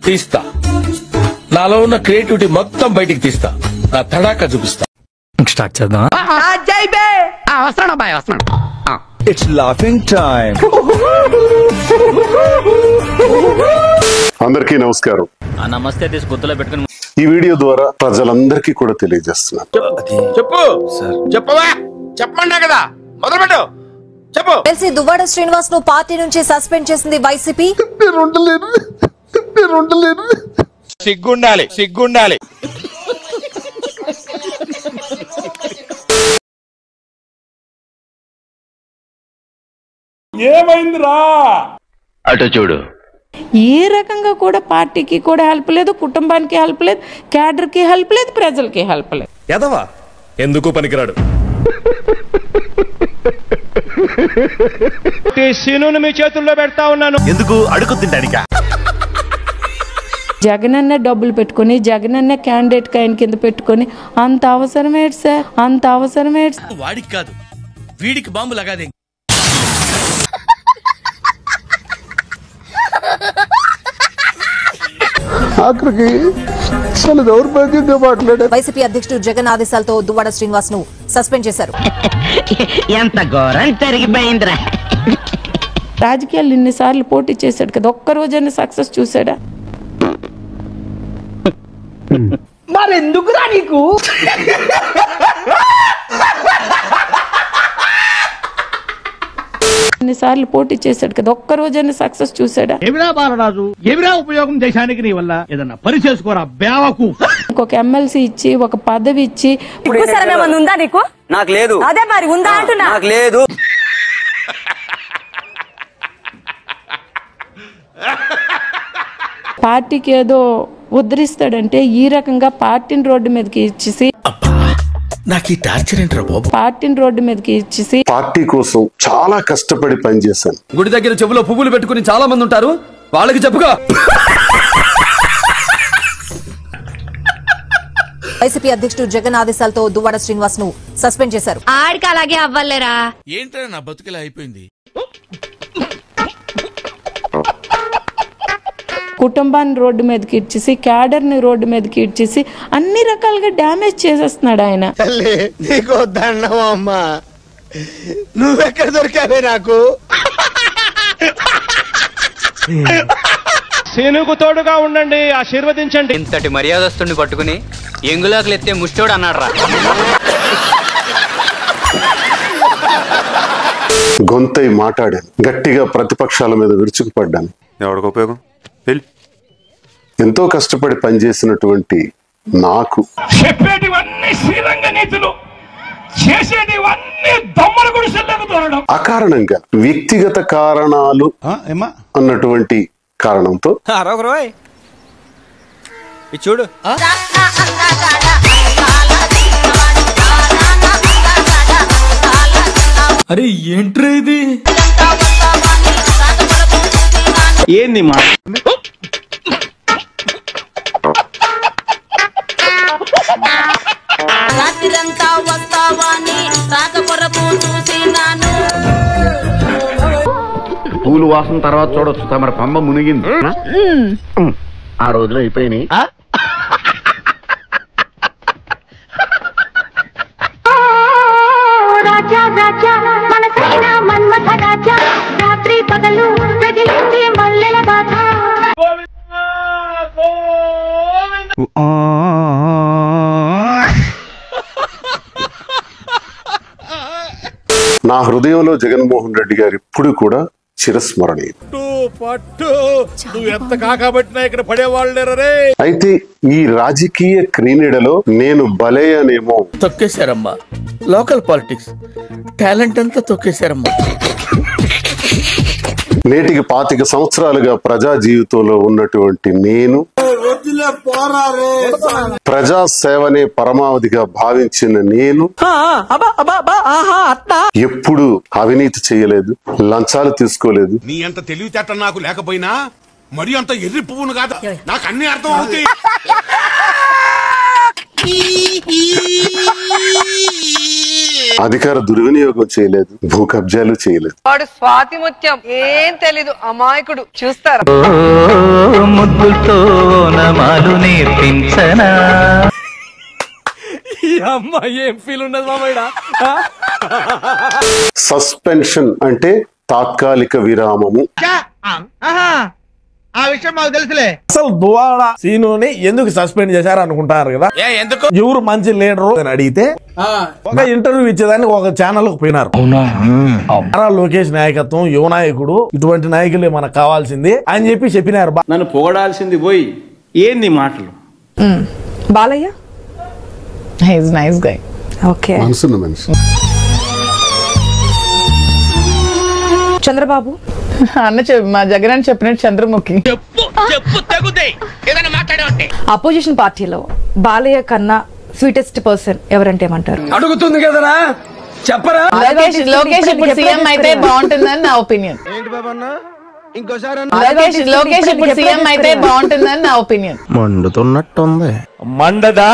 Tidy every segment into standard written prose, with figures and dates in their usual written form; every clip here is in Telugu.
తీస్తా. నాలో ఉన్న క్రియేటివిటీ మొత్తం బయటికి తీస్తా. నా తడాకా చూపిస్తా. స్టార్ట్ చేద్దాం. It's laughing time. అందరికీ నమస్కారం. నమస్తే. తీసి గుర్తులో పెట్టుకుని ఈ వీడియో ద్వారా ప్రజలందరికీ కూడా తెలియజేస్తున్నాను. చెప్పమన్నా కదా, మొదలుపెట్టు. చెప్పు. ఎల్సీ దువ్వాడ శ్రీనివాస్ ను పార్టీ నుంచి సస్పెండ్ చేసింది వైసీపీ. సిగ్గుండాలి. ఏమైందిరా? అటు చూడు. ఏ రకంగా కూడా పార్టీకి కూడా హెల్ప్ లేదు, కుటుంబానికి హెల్ప్ లేదు, క్యాడర్ కి హెల్ప్ లేదు, ప్రజలకి హెల్ప్ లేదు. ఎదవా ఎందుకు పనికిరాడు. సీనుని మీ చేతుల్లో పెడతా ఉన్నాను. ఎందుకు అడుగు తింటానిక? జగనన్న డబ్బులు పెట్టుకుని, జగనన్న క్యాండిడేట్ ఆయన కింద పెట్టుకుని అంత అవసరమేటి సార్? అంత అవసరమేటి? వాడికి కాదు, వీడికి బాంబు లగాదే. ఆఖరికి చాలా దౌర్భాగ్యంగా మాట్లాడారు. వైసీపీ అధ్యక్షుడు జగన్ ఆదేశాలతో దువ్వాడ శ్రీనివాస్ ను సస్పెండ్ చేశారు. ఎంత ఘోరం జరిగిపోయిందిరా. రాజకీయాలు ఇన్నిసార్లు పోటీ చేశాడు కదా, ఒక్క రోజైనా సక్సెస్ చూసాడా? మరెందుకురా నీకు? ఇన్నిసార్లు పోటీ చేశాడు కదా, ఒక్క రోజైనా సక్సెస్ చూసాడా? ఏమిరా బాలరాజు, ఏమిరా ఉపయోగం దేశానికి నీ వల్ల? ఏదన్నా పని చేసుకోరా బేవకు. ఒక ఎమ్మెల్సీ ఇచ్చి, ఒక పదవి ఇచ్చి, ఉందా నీకు? నాకు లేదు. అదే మరి ఉందా అంటున్నా. నాకు లేదు. పార్టీకి ఏదో ఉద్ధరిస్తాడంటే ఈ రకంగా పార్టీని రోడ్డు మీదకి ఇచ్చేసి, నాకు ఈ టార్చర్ ఏంట్రా బాబు? పార్టీని రోడ్డు మీదకి ఇచ్చేసి పార్టీ కోసం చాలా కష్టపడి పనిచేశాను. గుడి దగ్గర చెవులో పువ్వులు పెట్టుకుని చాలా మంది ఉంటారు, వాళ్ళకి చెప్పుగా. వైసీపీ అధ్యక్షుడు జగన్ ఆదేశాలతో దువ్వాడ శ్రీనివాస్ ను సస్పెండ్ చేశారు. ఆడికి అలాగే అవ్వలేరా? ఏంట్రా నా బతుకులా అయిపోయింది. కుటుంబాన్ని రోడ్డు మీదకి ఇచ్చేసి, క్యాడర్ ని రోడ్డు మీదకి ఇచ్చేసి అన్ని రకాలుగా డ్యామేజ్ చేసేస్తున్నాడు ఆయన. నీకు దండమమ్మా, నువ్వెక్కడ దొరికావే నాకు? సీనుకు తోడుగా ఉండండి, ఆశీర్వదించండి. ఇంతటి మర్యాదస్తుని పట్టుకుని ఎంగులాకులు ఎత్తే ముష్టోడు అన్నాడు. గొంతై మాట్లాడాను, గట్టిగా ప్రతిపక్షాల మీద విరుచుకుపడ్డాను. ఎవరికి ఉపయోగం? ఎంతో కష్టపడి పనిచేసినటువంటి నాకు చెప్పేటివన్నీ శ్రీరంగ నీతులు, చేసేటివన్నీ దొమ్మల గుడిసెల్లోకి తోరడం. అకారణంగా వ్యక్తిగత కారణాలు అన్నటువంటి కారణంతో చూడు అరే ఏంట్రా ఇది? ఏంది మా రాత్రిరంతా వస్తావాని రాక కొరకు చూసినాను. పూలు వాసన తర్వాత చూడొచ్చు, తమర పంబ మునిగింది. ఆ రోజులు అయిపోయినాయి. నా హృదయంలో జగన్మోహన్ రెడ్డి గారు ఇప్పుడు కూడా చిరస్మరణీయం. నువ్వు ఎంత కాకబట్టినా ఇక్కడ పడేవాళ్ళేరే. అయితే ఈ రాజకీయ క్రీడలో నేను బలేయనేమో. తొక్కేశారమ్మా, లోకల్ పాలిటిక్స్ టాలెంట్ అంతా తొక్కేశారమ్మా. నేటికి 25 సంవత్సరాలుగా ప్రజా జీవితంలో ఉన్నటువంటి నేను ప్రజా సేవనే పరమావధిగా భావించిన నేను ఎప్పుడు అవినీతి చేయలేదు, లంచాలు తీసుకోలేదు. నీ అంత తెలివితేట నాకు లేకపోయినా మరి అంత ఎర్రి పువ్వును కాదు, నాకు అన్ని అర్థం అవుతాయి. అధికార దుర్వినియోగం చేయలేదు, భూ కబ్జాలు చేయలేదు. వాడు స్వాతి ముత్యం ఏం తెలీదు అమాయకుడు చూస్తారా. ముద్దుతో నమాలు నేర్పించనా. ఏం ఫీల్ ఉండదు మామయ్య. సస్పెన్షన్ అంటే తాత్కాలిక విరామము. ఆ విషయం మాకు తెలుసులే. అసలు దువాడ సీనుని ఎందుకు సస్పెండ్ చేశారు అనుకుంటారు కదా. ఎందుకు ఎవరు మంచి లీడరు అని అడిగితే ఒక ఇంటర్వ్యూ ఇచ్చేదానికి ఒక ఛానల్ కు పోయినారు. నారా లోకేష్ నాయకత్వం, యువ నాయకుడు, ఇటువంటి నాయకులే మనకు కావాల్సింది అని చెప్పినారు. నన్ను పొగడాల్సింది పోయి ఏంది మాటలు. Balayya is nice guy. Okay. మనసున్న మనిషి. చంద్రబాబు అన్న మా జగన్ చెప్పినట్టు చంద్రముఖి. అపోజిషన్ పార్టీలో బాలయ్య కన్నా స్వీటెస్ట్ పర్సన్ ఎవరంటే ఏమంటారు? అడుగుతుంది కదరా, చెప్పరా. లోకేష్ ఇప్పుడు సీఎం అయితే బాగుంటుందని నా ఒపీనియన్. లోకేష్ ఇప్పుడు సీఎం అయితే బాగుంటుందని నా ఒపీనియన్. మండుతున్నట్టుంది. మండదా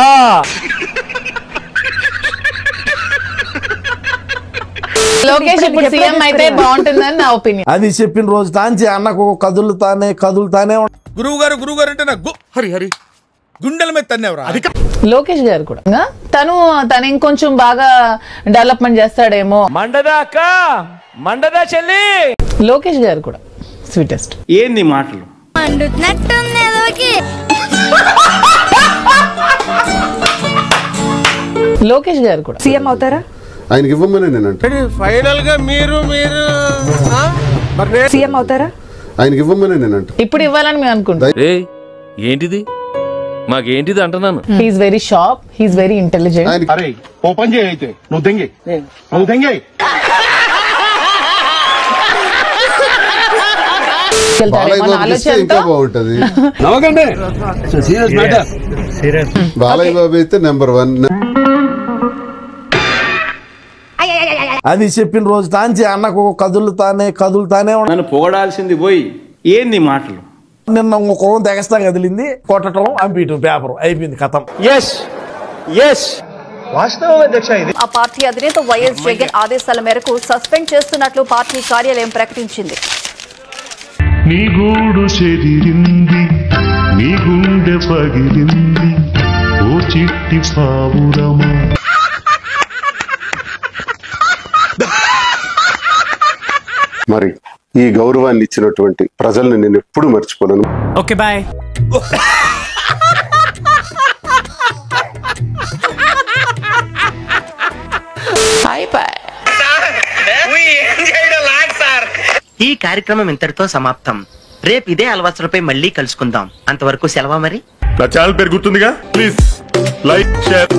లోకేష్ ఇప్పుడు సీఎం అయితే బాగుంటుందని నా ఒపీనియన్. అది చెప్పిన రోజు తాంచి అన్నకు కదులుతానే గురువు గారు అంటే నాకు హరి గుండెల మీద తన్నేవరా. లోకేష్ గారు కూడా తను ఇంకొంచెం బాగా డెవలప్మెంట్ చేస్తాడేమో. మండదా అక్క, మండదా చెల్లి. లోకేష్ గారు కూడా స్వీటెస్ట్. ఏంది మాటలు. లోకేష్ గారు కూడా సీఎం అవుతారా? ఆయనకి ఇవ్వమని నేను అంటే. ఫైనల్ గా మీరు సీఎం అవుతారా? ఆయనకి ఇవ్వమని నేను అంటే. ఇప్పుడు ఇవ్వాలని మేము అనుకుంటాం. ఏంటిది మాకేంటిది అంటున్నాను. He's very sharp, he's very intelligent. అరే ఓపెన్ చేయి అయితే నువ్వు దెంగే. బాలయ్య బాబు ఇస్తే ఇంకా బాగుంటది. బాలయ్య బాబు అయితే నెంబర్ 1. అది చెప్పిన రోజు తాంచి అన్నకు కదులుతానే నన్ను పొగడాల్సింది పోయి ఏంది మాటలు. నిన్న ఇంకొక తెగస్తా కదిలింది, కొట్టడం, అంపీయటం, పేపర్ అయిపోయింది, కథం. ఆ పార్టీ అధినేత వైఎస్ జగన్ ఆదేశాల మేరకు సస్పెండ్ చేస్తున్నట్లు పార్టీ కార్యాలయం ప్రకటించింది. నీ గూడు చెదిరింది, నీ గుండె పగిలింది, ఓ చిట్టి పావురమా. మరి ఈ గౌరవాన్ని ఇచ్చినటువంటి ప్రజల్ని నేను ఎప్పుడు మర్చిపోలేను. Okay bye. ఈ కార్యక్రమం ఇంతటితో సమాప్తం. రేపు ఇదే అలవాసులపై మళ్ళీ కలుసుకుందాం. అంతవరకు సెలవా మరి. నా ఛానల్ పేరు గుర్తుందిగా, ప్లీజ్ లైక్, షేర్.